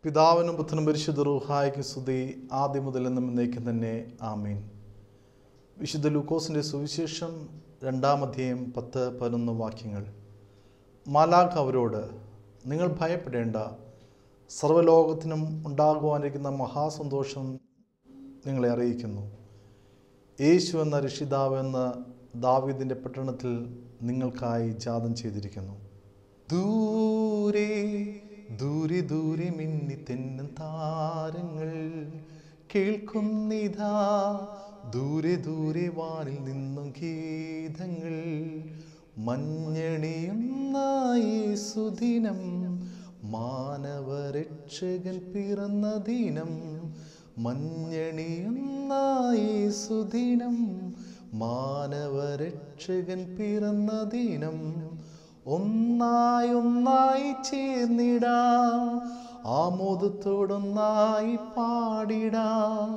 പിതാവിനും പുത്രനും പരിശുദ്ധ റൂഹായ്ക്കും സ്തുതി, ആദ്യം മുതൽ എന്നും എന്നേക്കും തന്നെ. ആമീൻ. വിശുദ്ധ ലൂക്കോസിൻ്റെ സുവിശേഷം 2-ാം അധ്യായം 10-11 വാക്യങ്ങൾ. മാലാഖ അവരോട്, നിങ്ങൾ ഭയപ്പെടേണ്ട, സർവ്വലോകത്തിനും ഉണ്ടാകുവാനിരിക്കുന്ന മഹാസന്തോഷം നിങ്ങളെ അറിയിക്കുന്നു. യേശു എന്ന രക്ഷിതാവ് എന്ന ദാവീദിൻ്റെ പട്ടണത്തിൽ നിങ്ങൾക്കായി ജാതം ചെയ്തിരിക്കുന്നു. ദൂരെ ദൂരെ ദൂരെ മിന്നി തെന്നും താരങ്ങൾ കേൾക്കുന്നിതാ, ദൂരെ ദൂരെ വാനിൽ നിന്നും ഗീതങ്ങൾ. മഞ്ഞണിയുന്ന യേശുദിനം, മാനവരക്ഷകൻ പിറന്ന ദിനം. മഞ്ഞണിയുന്ന യേശുദിനം, മാനവരക്ഷകൻ പിറന്ന ദിനം. ഒന്നായി ഒന്നായി ചേർന്നിടാം, ആമോദത്തോടൊന്നായി പാടിടാം.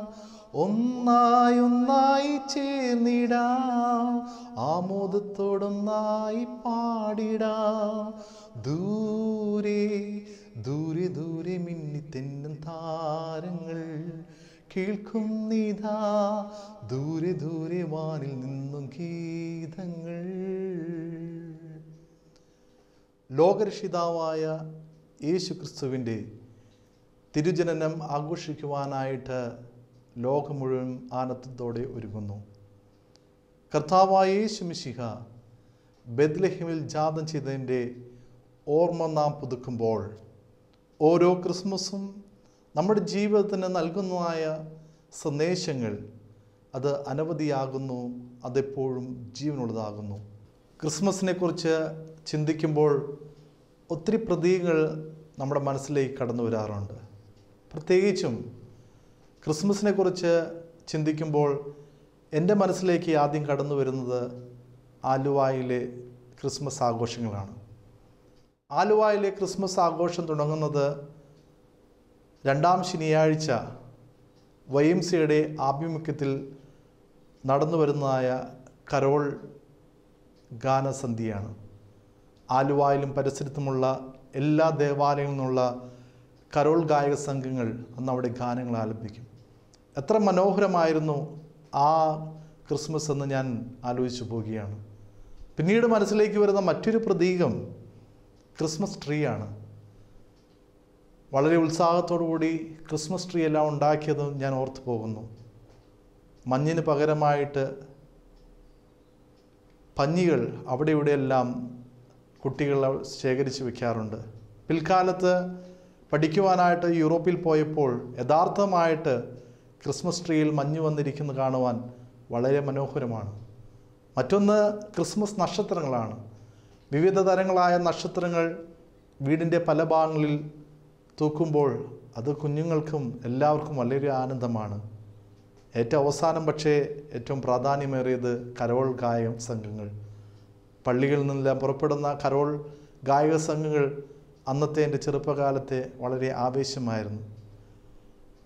ഒന്നായി ഒന്നായി ചേർന്നിടാം, ആമോദത്തോടൊന്നായി പാടിടാം. ദൂരെ ദൂരെ ദൂരെ മിന്നി തെന്നും താരങ്ങൾ കേൾക്കുന്നിതാ, ദൂരെ ദൂരെ വാനിൽ നിന്നും ഗീതങ്ങൾ. ലോകരക്ഷിതാവായ യേശു ക്രിസ്തുവിൻ്റെ തിരുജനനം ആഘോഷിക്കുവാനായിട്ട് ലോകം മുഴുവൻ ആനന്ദത്തോടെ ഒരുങ്ങുന്നു. കർത്താവായ യേശു മിശിഹ ബെത്ലഹേമിൽ ജാതം ചെയ്തതിൻ്റെ ഓർമ്മ നാം പുതുക്കുമ്പോൾ, ഓരോ ക്രിസ്മസും നമ്മുടെ ജീവിതത്തിന് നൽകുന്നതായ സന്ദേശങ്ങൾ അത് അനവധിയാകുന്നു, അതെപ്പോഴും ജീവനുള്ളതാകുന്നു. ക്രിസ്മസിനെ കുറിച്ച് ചിന്തിക്കുമ്പോൾ ഒത്തിരി പ്രതീകങ്ങൾ നമ്മുടെ മനസ്സിലേക്ക് കടന്നു വരാറുണ്ട്. പ്രത്യേകിച്ചും ക്രിസ്മസിനെ കുറിച്ച് ചിന്തിക്കുമ്പോൾ എൻ്റെ മനസ്സിലേക്ക് ആദ്യം കടന്നു വരുന്നത് ആലുവായിലെ ക്രിസ്മസ് ആഘോഷങ്ങളാണ്. ആലുവായിലെ ക്രിസ്മസ് ആഘോഷം തുടങ്ങുന്നത് 2-ാം ശനിയാഴ്ച YMCAയുടെ ആഭിമുഖ്യത്തിൽ നടന്നു വരുന്നതായ കരോൾ ഗാനസന്ധ്യയാണ്. ആലുവായിലും പരിസരത്തുമുള്ള എല്ലാ ദേവാലയങ്ങളിൽ നിന്നുള്ള കരോൾ ഗായക സംഘങ്ങൾ അന്ന് അവിടെ ഗാനങ്ങൾ ആലപിക്കും. എത്ര മനോഹരമായിരുന്നു ആ ക്രിസ്മസ് എന്ന് ഞാൻ ആലോചിച്ചു പോവുകയാണ്. പിന്നീട് മനസ്സിലേക്ക് വരുന്ന മറ്റൊരു പ്രതീകം ക്രിസ്മസ് ട്രീ ആണ്. വളരെ ഉത്സാഹത്തോടു കൂടി ക്രിസ്മസ് ട്രീ എല്ലാം ഉണ്ടാക്കിയത് ഞാൻ ഓർത്തു പോകുന്നു. മഞ്ഞിന് പകരമായിട്ട് പഞ്ഞികൾ അവിടെ ഇവിടെയെല്ലാം കുട്ടികൾ ശേഖരിച്ച് വയ്ക്കാറുണ്ട്. പിൽക്കാലത്ത് പഠിക്കുവാനായിട്ട് യൂറോപ്പിൽ പോയപ്പോൾ യഥാർത്ഥമായിട്ട് ക്രിസ്മസ് ട്രീയിൽ മഞ്ഞ് വന്നിരിക്കുന്നത് കാണുവാൻ വളരെ മനോഹരമാണ്. മറ്റൊന്ന് ക്രിസ്മസ് നക്ഷത്രങ്ങളാണ്. വിവിധ തരങ്ങളായ നക്ഷത്രങ്ങൾ വീടിൻ്റെ പല ഭാഗങ്ങളിൽ തൂക്കുമ്പോൾ അത് കുഞ്ഞുങ്ങൾക്കും എല്ലാവർക്കും വളരെ ആനന്ദമാണ്. ഏറ്റവും അവസാനം പക്ഷേ ഏറ്റവും പ്രാധാന്യമേറിയത് കരോൾ ഗായക സംഘങ്ങൾ. പള്ളികളിൽ നിന്നെല്ലാം പുറപ്പെടുന്ന കരോൾ ഗായക സംഘങ്ങൾ അന്നത്തെ എൻ്റെ ചെറുപ്പകാലത്തെ വളരെ ആവേശമായിരുന്നു.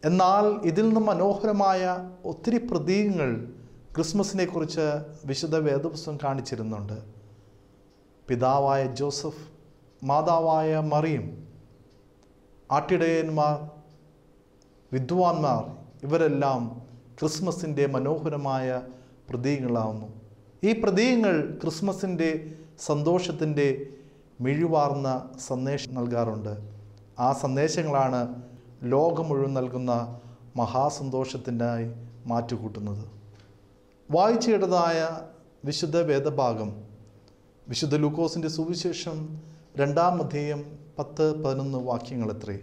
എന്നാൽ ഇതിൽ നിന്ന് മനോഹരമായ ഒത്തിരി പ്രതീകങ്ങൾ ക്രിസ്മസിനെ കുറിച്ച് വിശുദ്ധ വേദപുസ്തകം കാണിച്ചിരുന്നുണ്ട്. പിതാവായ ജോസഫ്, മാതാവായ മറിയം, ആട്ടിടയന്മാർ, വിദ്വാൻമാർ, ഇവരെല്ലാം ക്രിസ്മസിൻ്റെ മനോഹരമായ പ്രതീകങ്ങളാവുന്നു. ഈ പ്രതീകങ്ങൾ ക്രിസ്മസിൻ്റെ സന്തോഷത്തിൻ്റെ മിഴിവാർന്ന സന്ദേശം നൽകാറുണ്ട്. ആ സന്ദേശങ്ങളാണ് ലോകം മുഴുവൻ നൽകുന്ന മഹാസന്തോഷത്തിനായി മാറ്റുകൂട്ടുന്നത്. വായിച്ചിടതായ വിശുദ്ധ വേദഭാഗം വിശുദ്ധ ലൂക്കോസിൻ്റെ സുവിശേഷം 2-ാം അധ്യായം 10-11 വാക്യങ്ങളത്രേ.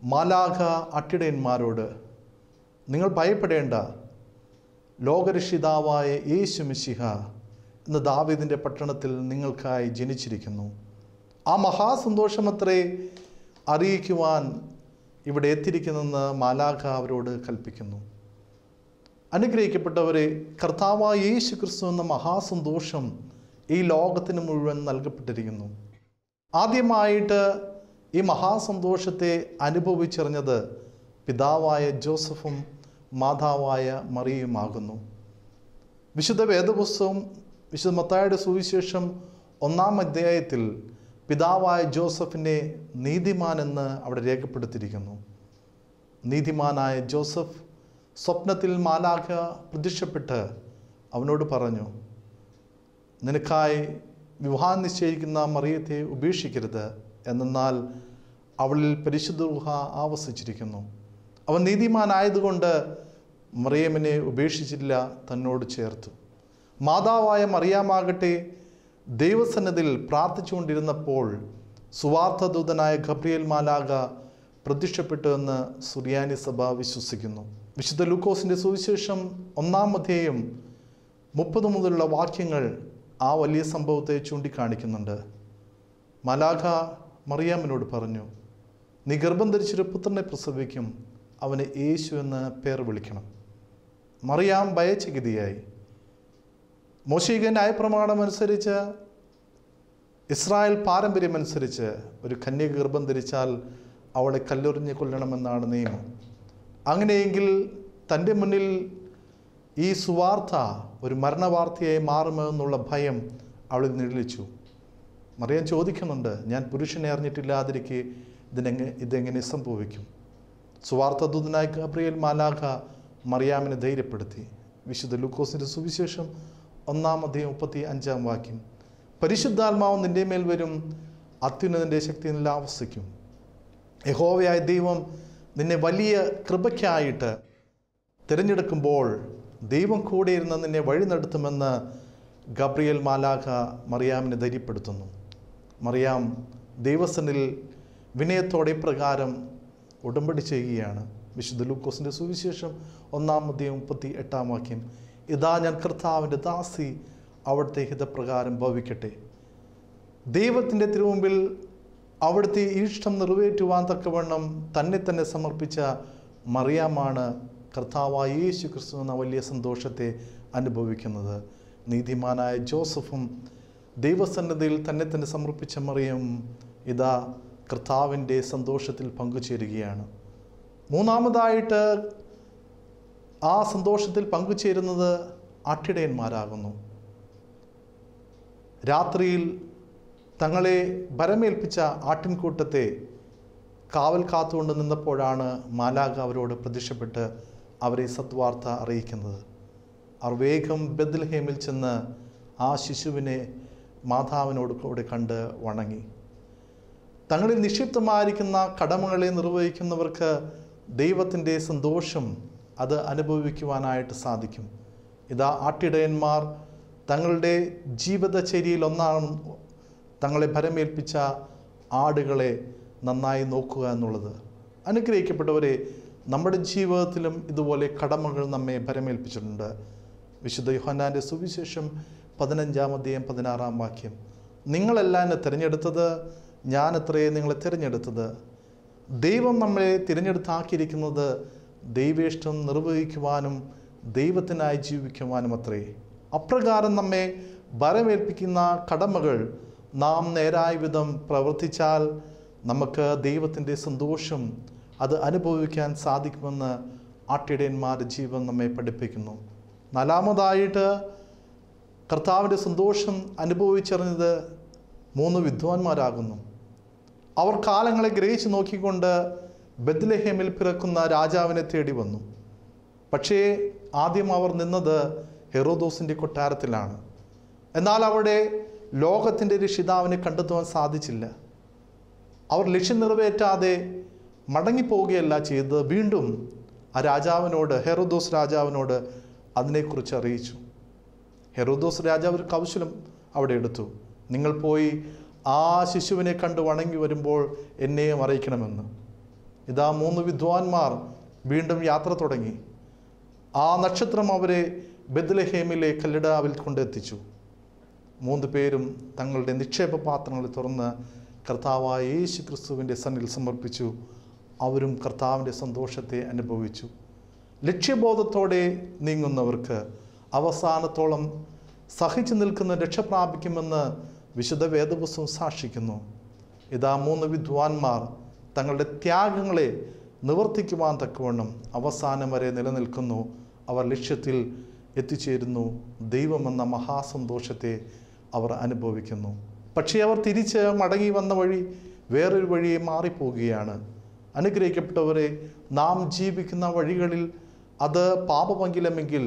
മാലാഖ അട്ടിടയന്മാരോട്, നിങ്ങൾ ഭയപ്പെടേണ്ട, ലോകരക്ഷിതാവായ യേശു മിശിഹ എന്ന ദാവീദിൻ്റെ പട്ടണത്തിൽ നിങ്ങൾക്കായി ജനിച്ചിരിക്കുന്നു. ആ മഹാസന്തോഷമത്രേ അറിയിക്കുവാൻ ഇവിടെ എത്തിയിരിക്കുന്നെന്ന് മാലാഖ അവരോട് കൽപ്പിക്കുന്നു. അനുഗ്രഹിക്കപ്പെട്ടവരെ, കർത്താവായ യേശു ക്രിസ്തു എന്ന മഹാസന്തോഷം ഈ ലോകത്തിന് മുഴുവൻ നൽകപ്പെട്ടിരിക്കുന്നു. ആദ്യമായിട്ട് ഈ മഹാസന്തോഷത്തെ അനുഭവിച്ചറിഞ്ഞത് പിതാവായ ജോസഫും മാതാവായ മറിയയുമാകുന്നു. വിശുദ്ധ വേദപുസ്തകം വിശുദ്ധ മത്തായിയുടെ സുവിശേഷം 1-ാം അധ്യായത്തിൽ പിതാവായ ജോസഫിനെ നീതിമാൻ എന്ന് അവിടെ രേഖപ്പെടുത്തിയിരിക്കുന്നു. നീതിമാനായ ജോസഫ് സ്വപ്നത്തിൽ മാലാഖ പ്രത്യക്ഷപ്പെട്ട് അവനോട് പറഞ്ഞു, നിനക്കായി വിവാഹം നിശ്ചയിക്കുന്ന മറിയത്തെ ഉപേക്ഷിക്കരുത്, എന്നാൽ അവളിൽ പരിശുദ്ധ റൂഹ ആവസിച്ചിരിക്കുന്നു. അവൻ നീതിമാനായതുകൊണ്ട് മറിയമിനെ ഉപേക്ഷിച്ചില്ല, തന്നോട് ചേർത്തു. മാതാവായ മറിയാമാകട്ടെ ദൈവസന്നിധിയിൽ പ്രാർത്ഥിച്ചുകൊണ്ടിരുന്നപ്പോൾ സുവാർത്തദൂതനായ ഗബ്രിയേൽ മാലാഖ പ്രത്യക്ഷപ്പെട്ടു എന്ന് സുറിയാനി സഭ വിശ്വസിക്കുന്നു. വിശുദ്ധ ലൂക്കോസിൻ്റെ സുവിശേഷം 1-ാം അധ്യായം 30 മുതലുള്ള വാക്യങ്ങൾ ആ വലിയ സംഭവത്തെ ചൂണ്ടിക്കാണിക്കുന്നുണ്ട്. മാലാഖ മറിയാമിനോട് പറഞ്ഞു, നീ ഗർഭം ധരിച്ചൊരു പുത്രനെ പ്രസവിക്കും, അവന് യേശു എന്ന് പേർ വിളിക്കണം. മറിയാം ഭയചകിതയായി. മോശിക ന്യായപ്രമാണം അനുസരിച്ച്, ഇസ്രായേൽ പാരമ്പര്യമനുസരിച്ച് ഒരു കന്യക ഗർഭം ധരിച്ചാൽ അവളെ കല്ലെറിഞ്ഞ് കൊല്ലണമെന്നാണ് നിയമം. അങ്ങനെയെങ്കിൽ തൻ്റെ മുന്നിൽ ഈ സുവാർത്ത ഒരു മരണവാർത്തയായി മാറുമെന്നുള്ള ഭയം അവളിൽ നിഴലിച്ചു. മറിയാം ചോദിക്കുന്നുണ്ട്, ഞാൻ പുരുഷനെ അറിഞ്ഞിട്ടില്ലാതിരിക്കെ ഇതെങ്ങനെ സംഭവിക്കും? സുവാർത്തദൂതനായ ഗബ്രിയേൽ മാലാഖ മറിയാമിനെ ധൈര്യപ്പെടുത്തി. വിശുദ്ധ ലൂക്കോസിൻ്റെ സുവിശേഷം 1-ാം അധ്യായം 35-ാം വാക്യം, പരിശുദ്ധാത്മാവ് നിൻ്റെ മേൽ വരും, അത്യുന്നതൻ്റെ ശക്തി നിന്നിൽ ആവസിക്കും. യഹോവയായ ദൈവം നിന്നെ വലിയ കൃപയ്ക്കായിട്ട് തിരഞ്ഞെടുക്കുമ്പോൾ ദൈവം കൂടെ ഇരുന്ന് നിന്നെ വഴി നടത്തുമെന്ന് ഗബ്രിയേൽ മാലാഖ മറിയാമിനെ ധൈര്യപ്പെടുത്തുന്നു. മറിയാം ദൈവസന്നിധിയിൽ വിനയത്തോടെ പ്രകാരം ഉടമ്പടി ചെയ്യുകയാണ്. വിശുദ്ധ ലൂക്കോസിൻ്റെ സുവിശേഷം 1-ാം അധ്യായം 38-ാം വാക്യം, ഇതാ ഞാൻ കർത്താവിൻ്റെ ദാസി, അവിടുത്തെ ഹിതപ്രകാരം ഭവിക്കട്ടെ. ദൈവത്തിൻ്റെ തിരുമുമ്പിൽ അവിടുത്തെ ഇഷ്ടം നിറവേറ്റുവാൻ തക്കവണ്ണം തന്നെ തന്നെ സമർപ്പിച്ച മറിയാമാണ് കർത്താവായ യേശു ക്രിസ്തു എന്ന വലിയ സന്തോഷത്തെ അനുഭവിക്കുന്നത്. നീതിമാനായ ജോസഫും ദൈവസന്നിധിയിൽ തന്നെ തന്നെ സമർപ്പിച്ച മറിയം ഇതാ കർത്താവിൻ്റെ സന്തോഷത്തിൽ പങ്കുചേരുകയാണ്. മൂന്നാമതായിട്ട് ആ സന്തോഷത്തിൽ പങ്കുചേരുന്നത് ആട്ടിടയന്മാരാകുന്നു. രാത്രിയിൽ തങ്ങളെ ഭരമേൽപ്പിച്ച ആട്ടിൻകൂട്ടത്തെ കാവൽ കാത്തുകൊണ്ട് നിന്നപ്പോഴാണ് മാലാഖ അവരോട് പ്രത്യക്ഷപ്പെട്ട് അവരെ സത്വാർത്ത അറിയിക്കുന്നത്. അവർ വേഗം ബെത്ലഹേമിൽ ചെന്ന് ആ ശിശുവിനെ മാതാവിനോട് കൂടെ കണ്ട് വണങ്ങി. തങ്ങളിൽ നിക്ഷിപ്തമായിരിക്കുന്ന കടമകളെ നിർവഹിക്കുന്നവർക്ക് ദൈവത്തിൻ്റെ സന്തോഷം അത് അനുഭവിക്കുവാനായിട്ട് സാധിക്കും. ഇതാ ആട്ടിടയന്മാർ തങ്ങളുടെ ജീവിതചര്യയിൽ ഒന്നാണ് തങ്ങളെ ഭരമേൽപ്പിച്ച ആടുകളെ നന്നായി നോക്കുക എന്നുള്ളത്. അനുഗ്രഹിക്കപ്പെട്ടവരെ, നമ്മുടെ ജീവിതത്തിലും ഇതുപോലെ കടമകൾ നമ്മെ ഭരമേൽപ്പിച്ചിട്ടുണ്ട്. വിശുദ്ധ യോഹന്നാൻ്റെ സുവിശേഷം 15-ാം അധ്യായം 16-ാം വാക്യം, നിങ്ങളല്ല എന്നെ തിരഞ്ഞെടുത്തത്, ഞാൻ എത്രയേ നിങ്ങളെ തിരഞ്ഞെടുത്തത്. ദൈവം നമ്മളെ തിരഞ്ഞെടുത്താക്കിയിരിക്കുന്നത് ദൈവേഷ്ടം നിർവഹിക്കുവാനും ദൈവത്തിനായി ജീവിക്കുവാനും അത്രേ. അപ്രകാരം നമ്മെ ഭരമേൽപ്പിക്കുന്ന കടമകൾ നാം നേരായ വിധം പ്രവർത്തിച്ചാൽ നമുക്ക് ദൈവത്തിൻ്റെ സന്തോഷം അത് അനുഭവിക്കാൻ സാധിക്കുമെന്ന് ആട്ടിടയന്മാരുടെ ജീവിതം നമ്മെ പഠിപ്പിക്കുന്നു. നാലാമതായിട്ട് കർത്താവിൻ്റെ സന്തോഷം അനുഭവിച്ചറിഞ്ഞത് 3 വിദ്വാൻമാരാകുന്നു. അവർ കാലങ്ങളെ ഗ്രഹിച്ച് നോക്കിക്കൊണ്ട് ബെത്ലഹേമിൽ പിറക്കുന്ന രാജാവിനെ തേടി വന്നു. പക്ഷേ ആദ്യം അവർ നിന്നത് ഹെറോദോസിൻ്റെ കൊട്ടാരത്തിലാണ്. എന്നാൽ അവിടെ ലോകത്തിൻ്റെ രക്ഷിതാവിനെ കണ്ടെത്തുവാൻ സാധിച്ചില്ല. അവർ ലക്ഷ്യം നിറവേറ്റാതെ മടങ്ങിപ്പോവുകയല്ല ചെയ്തത്, വീണ്ടും ആ രാജാവിനോട്, ഹെറോദോസ് രാജാവിനോട് അതിനെക്കുറിച്ച് അറിയിച്ചു. ഹെറോദോസ് രാജാവ് ഒരു കൗശലം അവിടെ എടുത്തു, നിങ്ങൾ പോയി ആ ശിശുവിനെ കണ്ട് വണങ്ങി വരുമ്പോൾ എന്നെയും അറിയിക്കണമെന്ന്. ഇതാ 3 വിദ്വാൻമാർ വീണ്ടും യാത്ര തുടങ്ങി. ആ നക്ഷത്രം അവരെ ബെത്ലഹേമിലെ കല്ലിടാവിൽ കൊണ്ടെത്തിച്ചു. 3 പേരും തങ്ങളുടെ നിക്ഷേപ പാത്രങ്ങൾ തുറന്ന് കർത്താവായ യേശു ക്രിസ്തുവിൻ്റെ സന്നിധിയിൽ സമർപ്പിച്ചു. അവരും കർത്താവിൻ്റെ സന്തോഷത്തെ അനുഭവിച്ചു. ലക്ഷ്യബോധത്തോടെ നീങ്ങുന്നവർക്ക് അവസാനത്തോളം സഹിച്ചു നിൽക്കുന്ന രക്ഷ പ്രാപിക്കുമെന്ന് വിശുദ്ധ വേദപുസ്തകം സാക്ഷിക്കുന്നു. ഇതാ 3 വിദ്വാൻമാർ തങ്ങളുടെ ത്യാഗങ്ങളെ നിവർത്തിക്കുവാൻ തക്കവണ്ണം അവസാനം വരെ നിലനിൽക്കുന്നു. അവർ ലക്ഷ്യത്തിൽ എത്തിച്ചേരുന്നു. ദൈവമെന്ന മഹാസന്തോഷത്തെ അവർ അനുഭവിക്കുന്നു. പക്ഷേ അവർ തിരിച്ച് മടങ്ങി വന്ന വഴി വേറൊരു വഴിയെ മാറിപ്പോവുകയാണ്. അനുഗ്രഹിക്കപ്പെട്ടവരെ, നാം ജീവിക്കുന്ന വഴികളിൽ അത് പാപമംഗലമെങ്കിൽ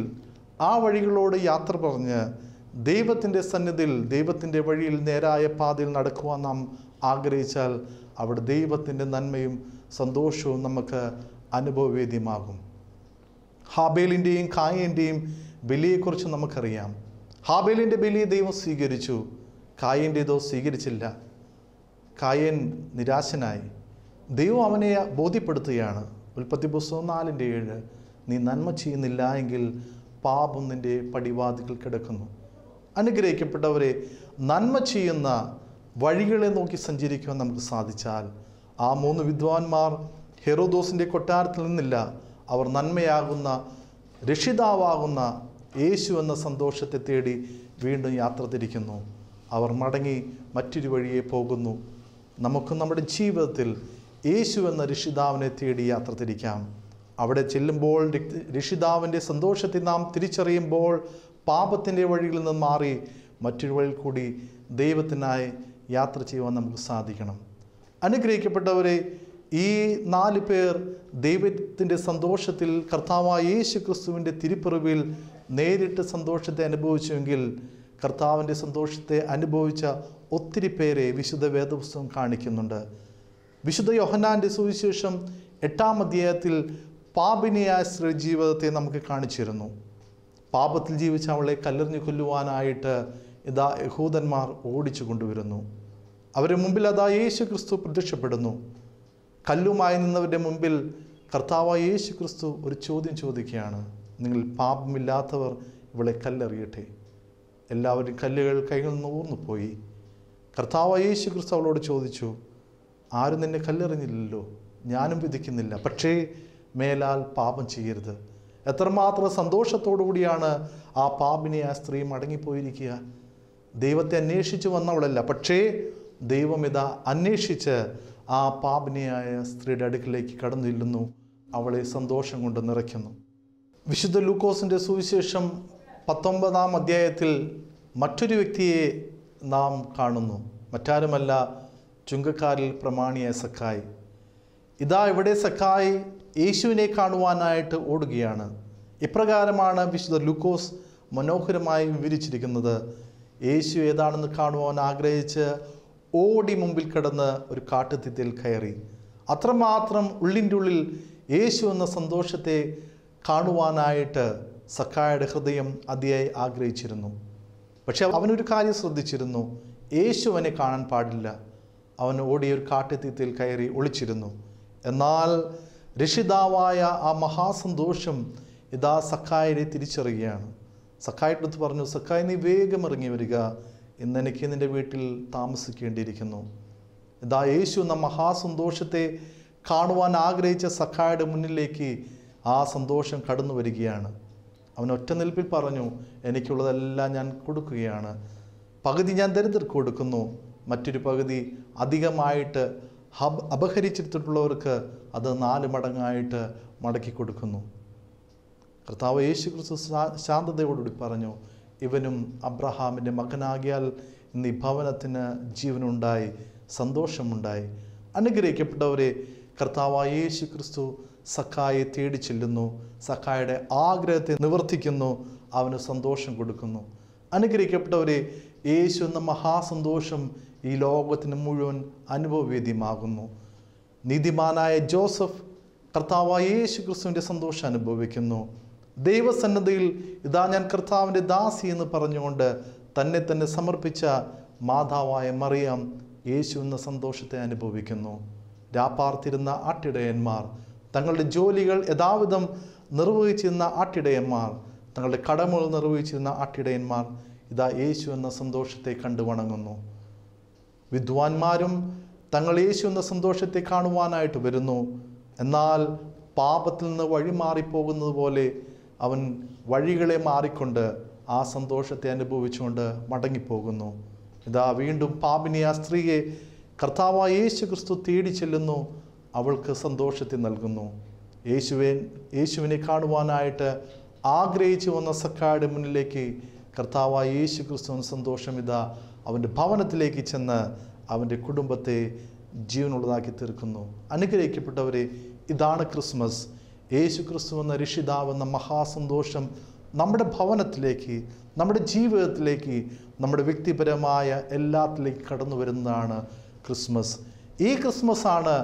ആ വഴികളോട് യാത്ര പറഞ്ഞ് ദൈവത്തിൻ്റെ സന്നിധിയിൽ, ദൈവത്തിൻ്റെ വഴിയിൽ, നേരായ പാതയിൽ നടക്കുവാൻ നാം ആഗ്രഹിച്ചാൽ അവിടെ ദൈവത്തിൻ്റെ നന്മയും സന്തോഷവും നമുക്ക് അനുഭവവേദ്യമാകും. ഹാബേലിൻ്റെയും കായൻ്റെയും ബലിയെക്കുറിച്ച് നമുക്കറിയാം. ഹാബേലിൻ്റെ ബലി ദൈവം സ്വീകരിച്ചു, കായൻ്റേതോ സ്വീകരിച്ചില്ല. കായൻ നിരാശനായി. ദൈവം അവനെ ബോധ്യപ്പെടുത്തുകയാണ്. ഉൽപ്പത്തി പുസ്തകം 4:7, നീ നന്മ ചെയ്യുന്നില്ല എങ്കിൽ പാപം നിൻ്റെ പടിവാതിൽ കിടക്കുന്നു. അനുഗ്രഹിക്കപ്പെട്ടവരെ, നന്മ ചെയ്യുന്ന വഴികളെ നോക്കി സഞ്ചരിക്കുവാൻ നമുക്ക് സാധിച്ചാൽ, ആ 3 വിദ്വാൻമാർ ഹെറോദോസിൻ്റെ കൊട്ടാരത്തിൽ നിന്നില്ല, അവർ നന്മയാകുന്ന രക്ഷിതാവാകുന്ന യേശു എന്ന സന്തോഷത്തെ തേടി വീണ്ടും യാത്ര തിരിക്കുന്നു. അവർ മടങ്ങി മറ്റൊരു വഴിയെ പോകുന്നു. നമുക്ക് നമ്മുടെ ജീവിതത്തിൽ യേശു എന്ന രക്ഷിതാവിനെ തേടി യാത്ര തിരിക്കാം. അവിടെ ചെല്ലുമ്പോൾ രക്ഷിതാവിൻ്റെ സന്തോഷത്തെ നാം തിരിച്ചറിയുമ്പോൾ പാപത്തിൻ്റെ വഴിയിൽ നിന്ന് മാറി മറ്റൊരു വഴിയിൽ കൂടി ദൈവത്തിനായി യാത്ര ചെയ്യുവാൻ നമുക്ക് സാധിക്കണം. അനുഗ്രഹിക്കപ്പെട്ടവരെ, ഈ 4 പേർ ദൈവത്തിൻ്റെ സന്തോഷത്തിൽ കർത്താവായ യേശു ക്രിസ്തുവിൻ്റെ തിരുപ്പിറവിൽ നേരിട്ട് സന്തോഷത്തെ അനുഭവിച്ചുവെങ്കിൽ കർത്താവിൻ്റെ സന്തോഷത്തെ അനുഭവിച്ച ഒത്തിരി പേരെ വിശുദ്ധ വേദപുസ്തകം കാണിക്കുന്നുണ്ട്. വിശുദ്ധ യോഹന്നാൻ്റെ സുവിശേഷം 8-ാം അധ്യായത്തിൽ പാപിനിയായ സ്ത്രീ ജീവിതത്തെ നമുക്ക് കാണിച്ചിരുന്നു. പാപത്തിൽ ജീവിച്ച അവളെ കല്ലെറിഞ്ഞു കൊല്ലുവാനായിട്ട് ഇതാ യഹൂദന്മാർ ഓടിച്ചു കൊണ്ടുവരുന്നു. അവരുടെ മുമ്പിൽ അതാ യേശു ക്രിസ്തു പ്രത്യക്ഷപ്പെടുന്നു. കല്ലുമായി നിന്നവരുടെ മുമ്പിൽ കർത്താവായ യേശു ക്രിസ്തു ഒരു ചോദ്യം ചോദിക്കുകയാണ്, നിങ്ങൾ പാപമില്ലാത്തവർ ഇവളെ കല്ലെറിയട്ടെ. എല്ലാവരും കല്ലുകൾ കൈകളിൽ നിന്ന് ഊർന്നുപോയി. കർത്താവായ യേശു ക്രിസ്തു അവളോട് ചോദിച്ചു, ആരും നിന്നെ കല്ലെറിഞ്ഞില്ലല്ലോ, ഞാനും വിധിക്കുന്നില്ല, പക്ഷേ മേലാൽ പാപം ചെയ്യരുത്. എത്രമാത്രം സന്തോഷത്തോടു കൂടിയാണ് ആ പാപിനെ ആ സ്ത്രീ മടങ്ങിപ്പോയിരിക്കുക. ദൈവത്തെ അന്വേഷിച്ച് വന്നവളല്ല, പക്ഷേ ദൈവം ഇതാ അന്വേഷിച്ച് ആ പാപിനിയായ സ്ത്രീയുടെ അടുക്കിലേക്ക് കടന്നു ചെല്ലുന്നു, അവളെ സന്തോഷം കൊണ്ട് നിറയ്ക്കുന്നു. വിശുദ്ധ ലൂക്കോസിൻ്റെ സുവിശേഷം 19-ാം അധ്യായത്തിൽ മറ്റൊരു വ്യക്തിയെ നാം കാണുന്നു. മറ്റാരുമല്ല, ചുങ്കക്കാരിൽ പ്രമാണിയായ സക്കായി. ഇതാ ഇവിടെ സക്കായി യേശുവിനെ കാണുവാനായിട്ട് ഓടുകയാണ്. ഇപ്രകാരമാണ് വിശുദ്ധ ലൂക്കോസ് മനോഹരമായി വിവരിച്ചിരിക്കുന്നത്. യേശു ഏതാണെന്ന് കാണുവാൻ ആഗ്രഹിച്ച് ഓടി മുമ്പിൽ കിടന്ന് ഒരു കാട്ടുതീയിൽ കയറി. അത്രമാത്രം ഉള്ളിൻ്റെ ഉള്ളിൽ യേശു എന്ന സന്തോഷത്തെ കാണുവാനായിട്ട് സക്കായുടെ ഹൃദയം അതിയായി ആഗ്രഹിച്ചിരുന്നു. പക്ഷെ അവനൊരു കാര്യം ശ്രദ്ധിച്ചിരുന്നു, യേശു അവനെ കാണാൻ പാടില്ല. അവൻ ഓടിയൊരു കാട്ടുതീയിൽ കയറി ഒളിച്ചിരുന്നു. എന്നാൽ രക്ഷിതാവായ ആ മഹാസന്തോഷം ഇതാ സക്കായെ തിരിച്ചറിയുകയാണ്. സക്കായുടെ അടുത്ത് പറഞ്ഞു, സക്കായ്, നീ വേഗം ഇറങ്ങി വരിക, ഇന്ന് എനിക്ക് നിൻ്റെ വീട്ടിൽ താമസിക്കേണ്ടിയിരിക്കുന്നു. ഇതാ യേശു എന്ന മഹാസന്തോഷത്തെ കാണുവാൻ ആഗ്രഹിച്ച സക്കായുടെ മുന്നിലേക്ക് ആ സന്തോഷം കടന്നു വരികയാണ്. അവൻ ഒറ്റ നിൽപ്പിൽ പറഞ്ഞു, എനിക്കുള്ളതെല്ലാം ഞാൻ കൊടുക്കുകയാണ്. പകുതി ഞാൻ ദരിദ്രർക്ക് കൊടുക്കുന്നു, മറ്റൊരു പകുതി അധികമായിട്ട് അപഹരിച്ചിട്ടുള്ളവർക്ക് അത് 4 മടങ്ങായിട്ട് മടക്കി കൊടുക്കുന്നു. കർത്താവ് യേശു ക്രിസ്തു ശാന്തതയോടുകൂടി പറഞ്ഞു, ഇവനും അബ്രഹാമിൻ്റെ മകനാകിയാൽ ഇന്ന് ഈ ഭവനത്തിന് ജീവനുണ്ടായി, സന്തോഷമുണ്ടായി. അനുഗ്രഹിക്കപ്പെട്ടവരെ, കർത്താവായ യേശു ക്രിസ്തു സക്കായെ തേടി ചെല്ലുന്നു, സക്കായുടെ ആഗ്രഹത്തെ നിവർത്തിക്കുന്നു, അവന് സന്തോഷം കൊടുക്കുന്നു. അനുഗ്രഹിക്കപ്പെട്ടവരെ, യേശു എന്ന മഹാസന്തോഷം ഈ ലോകത്തിന് മുഴുവൻ അനുഭവവേദ്യമാകുന്നു. നീതിമാനായ ജോസഫ് കർത്താവായ യേശു ക്രിസ്തുവിൻ്റെ സന്തോഷം അനുഭവിക്കുന്നു. ദൈവസന്നദ്ധിയിൽ ഇതാ ഞാൻ കർത്താവിൻ്റെ ദാസി എന്ന് പറഞ്ഞുകൊണ്ട് തന്നെ തന്നെ സമർപ്പിച്ച മാതാവായ മറിയാം യേശു എന്ന സന്തോഷത്തെ അനുഭവിക്കുന്നു. രാപ്പാർത്തിരുന്ന ആട്ടിടയന്മാർ, തങ്ങളുടെ ജോലികൾ യഥാവിധം നിർവഹിച്ചിരുന്ന ആട്ടിടയന്മാർ, തങ്ങളുടെ കടമകൾ നിർവഹിച്ചിരുന്ന ആട്ടിടയന്മാർ ഇതാ യേശു എന്ന സന്തോഷത്തെ കണ്ടു വണങ്ങുന്നു. വിദ്വാൻമാരും തങ്ങൾ യേശു എന്ന സന്തോഷത്തെ കാണുവാനായിട്ട് വരുന്നു. എന്നാൽ പാപത്തിൽ നിന്ന് വഴിമാറിപ്പോകുന്നത് പോലെ അവൻ വഴികളെ മാറിക്കൊണ്ട് ആ സന്തോഷത്തെ അനുഭവിച്ചുകൊണ്ട് മടങ്ങിപ്പോകുന്നു. ഇതാ വീണ്ടും പാപിനിയ സ്ത്രീയെ കർത്താവായ യേശു ക്രിസ്തു തേടി ചെല്ലുന്നു, അവൾക്ക് സന്തോഷത്തെ നൽകുന്നു. യേശുവിനെ കാണുവാനായിട്ട് ആഗ്രഹിച്ചു വന്ന സക്കായുടെ മുന്നിലേക്ക് കർത്താവായ യേശു ക്രിസ്തുവിന് സന്തോഷം ഇതാ അവൻ്റെ ഭവനത്തിലേക്ക് ചെന്ന് അവൻ്റെ കുടുംബത്തെ ജീവനുള്ളതാക്കി തീർക്കുന്നു. അനുഗ്രഹിക്കപ്പെട്ടവരെ, ഇതാണ് ക്രിസ്മസ്. യേശു ക്രിസ്തു എന്ന രക്ഷിതാവെന്ന മഹാസന്തോഷം നമ്മുടെ ഭവനത്തിലേക്ക്, നമ്മുടെ ജീവിതത്തിലേക്ക്, നമ്മുടെ വ്യക്തിപരമായ എല്ലാത്തിലേക്ക് കടന്നു വരുന്നതാണ് ക്രിസ്മസ്. ഈ ക്രിസ്മസാണ്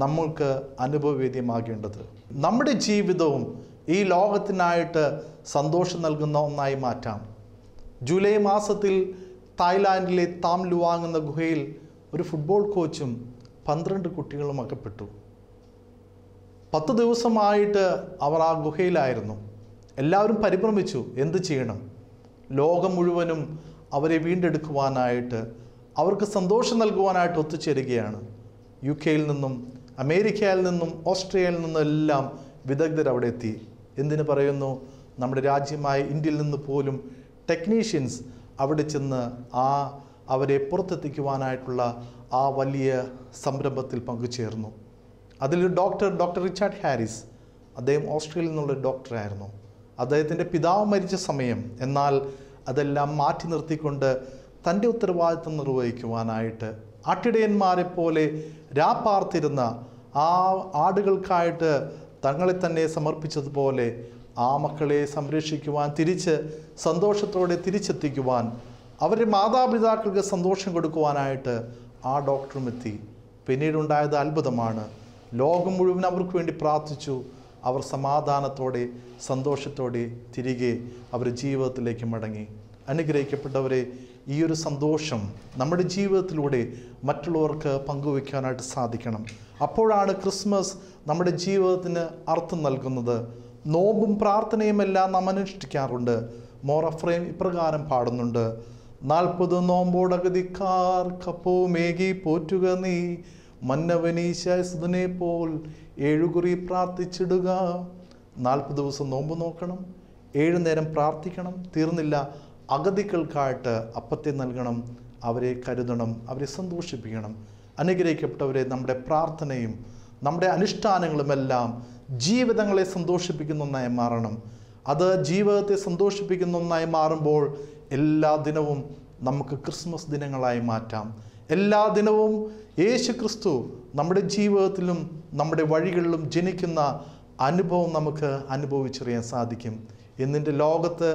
നമ്മൾക്ക് അനുഭവവേദ്യമാകേണ്ടത്. നമ്മുടെ ജീവിതവും ഈ ലോകത്തിനായിട്ട് സന്തോഷം നൽകുന്ന ഒന്നായി മാറ്റാം. ജൂലൈ മാസത്തിൽ തായ്ലാൻഡിലെ താം ലുവാങ് എന്ന ഗുഹയിൽ ഒരു ഫുട്ബോൾ കോച്ചും 12 കുട്ടികളും അകപ്പെട്ടു. 10 ദിവസമായിട്ട് അവർ ആ ഗുഹയിലായിരുന്നു. എല്ലാവരും പരിഭ്രമിച്ചു, എന്ത് ചെയ്യണം? ലോകം മുഴുവനും അവരെ വീണ്ടെടുക്കുവാനായിട്ട്, അവർക്ക് സന്തോഷം നൽകുവാനായിട്ട് ഒത്തുചേരുകയാണ്. UK-യിൽ നിന്നും അമേരിക്കയിൽ നിന്നും ഓസ്ട്രേലിയയിൽ നിന്നും എല്ലാം വിദഗ്ധർ അവിടെ എത്തി. എന്തിനു പറയുന്നു, നമ്മുടെ രാജ്യമായ ഇന്ത്യയിൽ നിന്ന് പോലും ടെക്നീഷ്യൻസ് അവിടെ ചെന്ന് അവരെ പുറത്തെത്തിക്കുവാനായിട്ടുള്ള ആ വലിയ സംരംഭത്തിൽ പങ്കുചേർന്നു. അതിലൊരു ഡോക്ടർ റിച്ചാർഡ് ഹാരിസ്, അദ്ദേഹം ഓസ്ട്രേലിയയിൽ നിന്നുള്ള ഡോക്ടറായിരുന്നു. അദ്ദേഹത്തിൻ്റെ പിതാവ് മരിച്ച സമയം, എന്നാൽ അതെല്ലാം മാറ്റി നിർത്തിക്കൊണ്ട് തൻ്റെ ഉത്തരവാദിത്വം നിർവഹിക്കുവാനായിട്ട് ആട്ടിടയന്മാരെ പോലെ രാപ്പാർത്തിരുന്ന ആ ആടുകൾക്കായിട്ട് തങ്ങളെ തന്നെ സമർപ്പിച്ചതുപോലെ ആ മക്കളെ സംരക്ഷിക്കുവാൻ, തിരിച്ച് സന്തോഷത്തോടെ തിരിച്ചെത്തിക്കുവാൻ, അവരുടെ മാതാപിതാക്കൾക്ക് സന്തോഷം കൊടുക്കുവാനായിട്ട് ആ ഡോക്ടറും എത്തി. പിന്നീടുണ്ടായത് അത്ഭുതമാണ്. ലോകം മുഴുവൻ അവർക്ക് വേണ്ടി പ്രാർത്ഥിച്ചു. അവർ സമാധാനത്തോടെ സന്തോഷത്തോടെ തിരികെ അവരുടെ ജീവിതത്തിലേക്ക് മടങ്ങി. അനുഗ്രഹിക്കപ്പെട്ടവരെ, ഈ ഒരു സന്തോഷം നമ്മുടെ ജീവിതത്തിലൂടെ മറ്റുള്ളവർക്ക് പങ്കുവയ്ക്കാനായിട്ട് സാധിക്കണം. അപ്പോഴാണ് ക്രിസ്മസ് നമ്മുടെ ജീവിതത്തിന് അർത്ഥം നൽകുന്നത്. നോമ്പും പ്രാർത്ഥനയുമെല്ലാം നാം അനുഷ്ഠിക്കാറുണ്ട്. മോറഫ്രേം ഇപ്രകാരം പാടുന്നുണ്ട്: 40 നോമ്പോടഗതിക്കാർ കപ്പോമേകി പോറ്റുക നീ, മന്നവനീശനെ പോൽ 7 കുറി പ്രാർത്ഥിച്ചിടുക. 40 ദിവസം നോമ്പ് നോക്കണം, 7 നേരം പ്രാർത്ഥിക്കണം. തീർന്നില്ല, അഗതികൾക്കായിട്ട് അപ്പത്തെ നൽകണം, അവരെ കരുതണം, അവരെ സന്തോഷിപ്പിക്കണം. അനുഗ്രഹിക്കപ്പെട്ടവരെ, നമ്മുടെ പ്രാർത്ഥനയും നമ്മുടെ അനുഷ്ഠാനങ്ങളുമെല്ലാം ജീവിതങ്ങളെ സന്തോഷിപ്പിക്കുന്ന ഒന്നായി മാറണം. അത് ജീവിതത്തെ സന്തോഷിപ്പിക്കുന്ന ഒന്നായി മാറുമ്പോൾ എല്ലാ ദിനവും നമുക്ക് ക്രിസ്മസ് ദിനങ്ങളായി മാറ്റാം. എല്ലാ ദിനവും യേശു ക്രിസ്തു നമ്മുടെ ജീവിതത്തിലും നമ്മുടെ വഴികളിലും ജനിക്കുന്ന അനുഭവം നമുക്ക് അനുഭവിച്ചറിയാൻ സാധിക്കും. ഇന്നിൻ്റെ ലോകത്ത്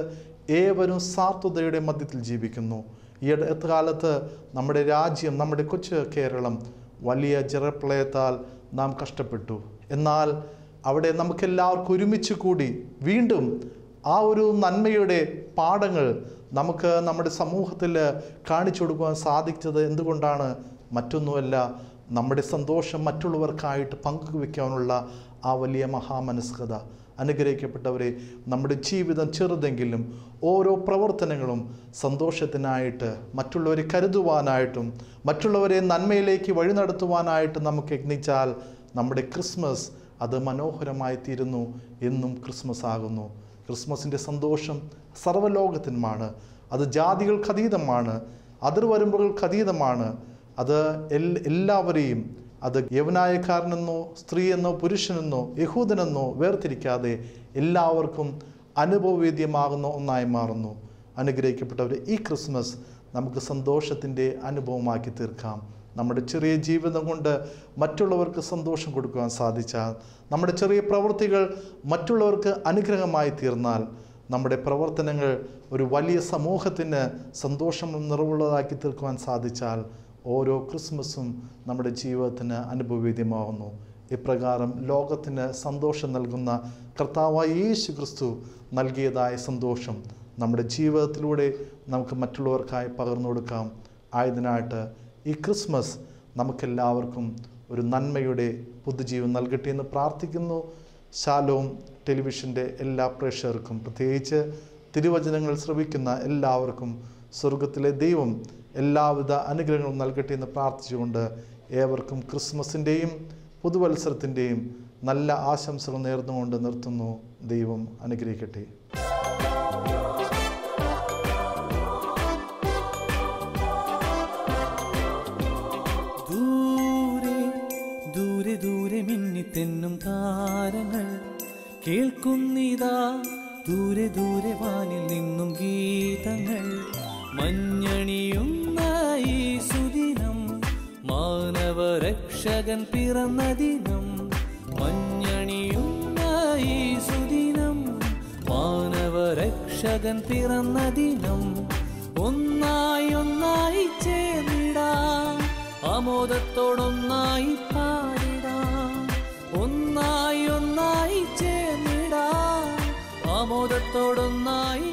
ഏവരും സാത്വതയുടെ മധ്യത്തിൽ ജീവിക്കുന്നു. ഈ അടുത്ത കാലത്ത് നമ്മുടെ രാജ്യം, നമ്മുടെ കൊച്ചു കേരളം വലിയ ജലപ്രളയത്താൽ നാം കഷ്ടപ്പെട്ടു. എന്നാൽ അവിടെ നമുക്കെല്ലാവർക്കും ഒരുമിച്ച് കൂടി വീണ്ടും ആ ഒരു നന്മയുടെ പാഠങ്ങൾ നമുക്ക് നമ്മുടെ സമൂഹത്തിൽ കാണിച്ചു കൊടുക്കുവാൻ സാധിച്ചത് എന്തുകൊണ്ടാണ്? മറ്റൊന്നുമല്ല, നമ്മുടെ സന്തോഷം മറ്റുള്ളവർക്കായിട്ട് പങ്കുവയ്ക്കാനുള്ള ആ വലിയ മഹാമനസ്കത. അനുഗ്രഹിക്കപ്പെട്ടവരെ, നമ്മുടെ ജീവിതം ചെറുതെങ്കിലും ഓരോ പ്രവർത്തനങ്ങളും സന്തോഷത്തിനായിട്ട്, മറ്റുള്ളവരെ കരുതുവാനായിട്ടും മറ്റുള്ളവരെ നന്മയിലേക്ക് വഴി നടത്തുവാനായിട്ട് നമുക്ക് യത്നിച്ചാൽ നമ്മുടെ ക്രിസ്മസ് അത് മനോഹരമായി തീരുന്നു. എന്നും ക്രിസ്മസ് ആകുന്നു. ക്രിസ്മസിൻ്റെ സന്തോഷം സർവ്വലോകത്തിനുമാണ്. അത് ജാതികൾക്ക് അതീതമാണ്, അതിർവരമ്പുകൾക്ക് അതീതമാണ്. അത് എല്ലാവരെയും, അത് യവനായക്കാരനെന്നോ സ്ത്രീയെന്നോ പുരുഷനെന്നോ യഹൂദനെന്നോ വേർതിരിക്കാതെ എല്ലാവർക്കും അനുഭവവേദ്യമാകുന്ന ഒന്നായി മാറുന്നു. അനുഗ്രഹിക്കപ്പെട്ടവരെ, ഈ ക്രിസ്മസ് നമുക്ക് സന്തോഷത്തിൻ്റെ അനുഭവമാക്കി തീർക്കാം. നമ്മുടെ ചെറിയ ജീവിതം കൊണ്ട് മറ്റുള്ളവർക്ക് സന്തോഷം കൊടുക്കുവാൻ സാധിച്ചാൽ, നമ്മുടെ ചെറിയ പ്രവൃത്തികൾ മറ്റുള്ളവർക്ക് അനുഗ്രഹമായി തീർന്നാൽ, നമ്മുടെ പ്രവർത്തനങ്ങൾ ഒരു വലിയ സമൂഹത്തിന് സന്തോഷം നിറവുള്ളതാക്കി തീർക്കുവാൻ സാധിച്ചാൽ, ഓരോ ക്രിസ്മസും നമ്മുടെ ജീവിതത്തിന് അനുഭവവേദ്യമാവുന്നു. ഇപ്രകാരം ലോകത്തിന് സന്തോഷം നൽകുന്ന കർത്താവായ യേശു ക്രിസ്തു നൽകിയതായ സന്തോഷം നമ്മുടെ ജീവിതത്തിലൂടെ നമുക്ക് മറ്റുള്ളവർക്കായി പകർന്നു കൊടുക്കാം. ആയതിനായിട്ട് ഈ ക്രിസ്മസ് നമുക്കെല്ലാവർക്കും ഒരു നന്മയുടെ പുതുജീവൻ നൽകട്ടെ എന്ന് പ്രാർത്ഥിക്കുന്നു. ശാലോം ടെലിവിഷൻ്റെ എല്ലാ പ്രേക്ഷകർക്കും, പ്രത്യേകിച്ച് തിരുവചനങ്ങൾ ശ്രവിക്കുന്ന എല്ലാവർക്കും സ്വർഗത്തിലെ ദൈവം എല്ലാവിധ അനുഗ്രഹങ്ങളും നൽകട്ടെ എന്ന് പ്രാർത്ഥിച്ചുകൊണ്ട് ഏവർക്കും ക്രിസ്മസിൻ്റെയും പുതുവത്സരത്തിൻ്റെയും നല്ല ആശംസകൾ നേർന്നുകൊണ്ട് നിർത്തുന്നു. ദൈവം അനുഗ്രഹിക്കട്ടെ. ദൂരെ ദൂരെ മിന്നിത്തെന്നും താരങ്ങൾ കേൾക്കുന്നിതാ, ദൂരെ ദൂരെ വാനിൽ നിന്നും ഗീതങ്ങൾ. മഞ്ഞണിയുന്ന രക്ഷകൻ പിറന്ന ദിനം, മഞ്ഞണിയുന്ന ഈ സുദിനം, മാനവരക്ഷകൻ പിറന്ന ദിനം. ഒന്നായി ഒന്നായി ചേർന്നിടാം, ആമോദത്തോടൊന്നായി പാടിടാം. ഒന്നായി ഒന്നായി ചേർന്നിടാം, ആമോദത്തോടൊന്നായി